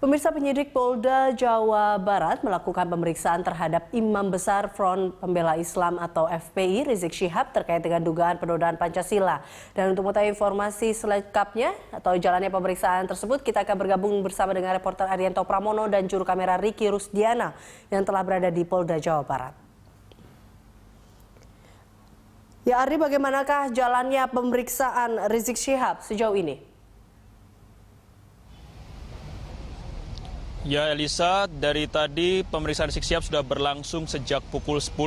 Pemirsa, penyidik Polda Jawa Barat melakukan pemeriksaan terhadap Imam Besar Front Pembela Islam atau FPI Rizik Syihab terkait dengan dugaan penodaan Pancasila. Dan untuk mengetahui informasi selengkapnya atau jalannya pemeriksaan tersebut, kita akan bergabung bersama dengan reporter Arianto Pramono dan juru kamera Riki Rusdiana yang telah berada di Polda Jawa Barat. Ya Ari, bagaimanakah jalannya pemeriksaan Rizik Syihab sejauh ini? Ya Elisa, dari tadi pemeriksaan Rizik Syihab sudah berlangsung sejak pukul 10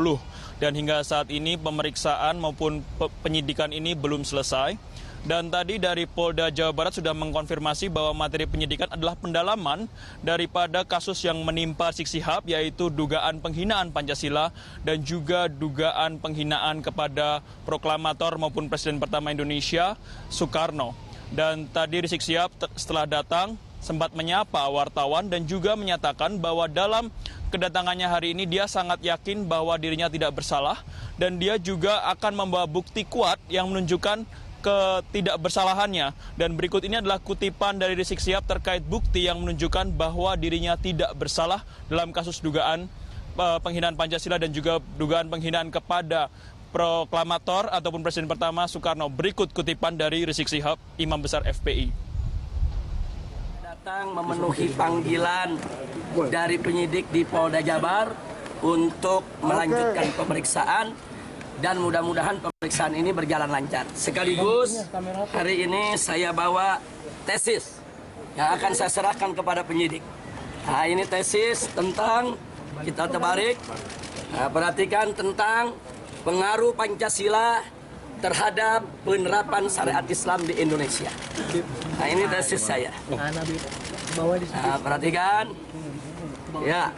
dan hingga saat ini pemeriksaan maupun penyidikan ini belum selesai. Dan tadi dari Polda Jawa Barat sudah mengkonfirmasi bahwa materi penyidikan adalah pendalaman daripada kasus yang menimpa Rizik Syihab, yaitu dugaan penghinaan Pancasila dan juga dugaan penghinaan kepada proklamator maupun Presiden pertama Indonesia, Soekarno. Dan tadi Rizik Syihab setelah datang sempat menyapa wartawan dan juga menyatakan bahwa dalam kedatangannya hari ini dia sangat yakin bahwa dirinya tidak bersalah dan dia juga akan membawa bukti kuat yang menunjukkan ketidakbersalahannya. Dan berikut ini adalah kutipan dari Rizik Syihab terkait bukti yang menunjukkan bahwa dirinya tidak bersalah dalam kasus dugaan penghinaan Pancasila dan juga dugaan penghinaan kepada proklamator ataupun Presiden pertama Soekarno. Berikut kutipan dari Rizik Syihab, Imam Besar FPI. Memenuhi panggilan dari penyidik di Polda Jabar untuk melanjutkan pemeriksaan dan mudah-mudahan pemeriksaan ini berjalan lancar. Sekaligus hari ini saya bawa tesis yang akan saya serahkan kepada penyidik. Nah, ini tesis tentang, kita terbalik, perhatikan tentang pengaruh Pancasila terhadap penerapan syariat Islam di Indonesia. Nah, ini tesis saya. Nah, perhatikan. Ya.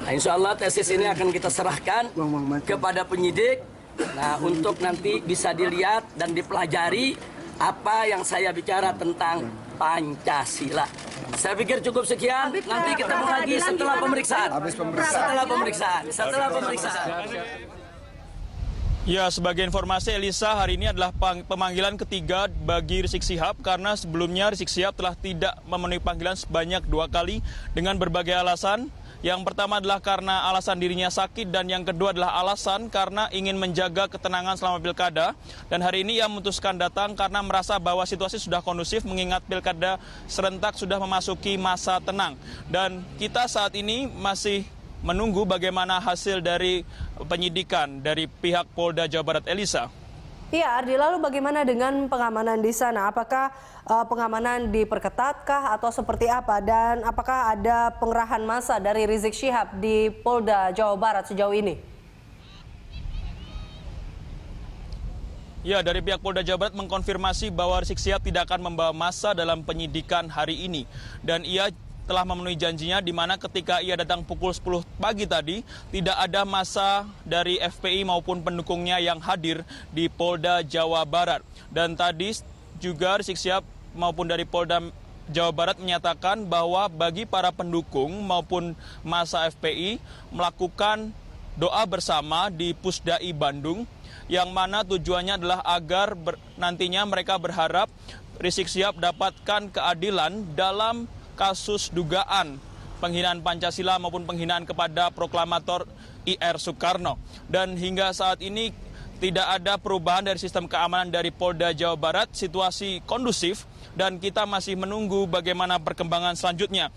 Nah, insya Allah tesis ini akan kita serahkan kepada penyidik. Nah, untuk nanti bisa dilihat dan dipelajari apa yang saya bicara tentang Pancasila. Saya pikir cukup sekian. Nanti ketemu lagi setelah pemeriksaan. Setelah pemeriksaan. Ya, sebagai informasi Elisa, hari ini adalah pemanggilan ketiga bagi Rizik Syihab karena sebelumnya Rizik Syihab telah tidak memenuhi panggilan sebanyak 2 kali dengan berbagai alasan. Yang pertama adalah karena alasan dirinya sakit dan yang kedua adalah alasan karena ingin menjaga ketenangan selama pilkada. Dan hari ini ia memutuskan datang karena merasa bahwa situasi sudah kondusif mengingat pilkada serentak sudah memasuki masa tenang. Dan kita saat ini masih menunggu bagaimana hasil dari penyidikan dari pihak Polda Jawa Barat, Elisa. Iya, Ardi, lalu bagaimana dengan pengamanan di sana? Apakah pengamanan diperketatkah atau seperti apa? Dan apakah ada pengerahan massa dari Rizik Syihab di Polda Jawa Barat sejauh ini? Ya, dari pihak Polda Jawa Barat mengkonfirmasi bahwa Rizik Syihab tidak akan membawa massa dalam penyidikan hari ini. Dan ia telah memenuhi janjinya di mana ketika ia datang pukul 10 pagi tadi tidak ada massa dari FPI maupun pendukungnya yang hadir di Polda Jawa Barat. Dan tadi juga Rizik Syihab maupun dari Polda Jawa Barat menyatakan bahwa bagi para pendukung maupun massa FPI melakukan doa bersama di Pusdai Bandung yang mana tujuannya adalah agar nantinya mereka berharap Rizik Syihab dapatkan keadilan dalam kasus dugaan penghinaan Pancasila maupun penghinaan kepada proklamator IR Soekarno. Dan hingga saat ini tidak ada perubahan dari sistem keamanan dari Polda Jawa Barat, situasi kondusif dan kita masih menunggu bagaimana perkembangan selanjutnya.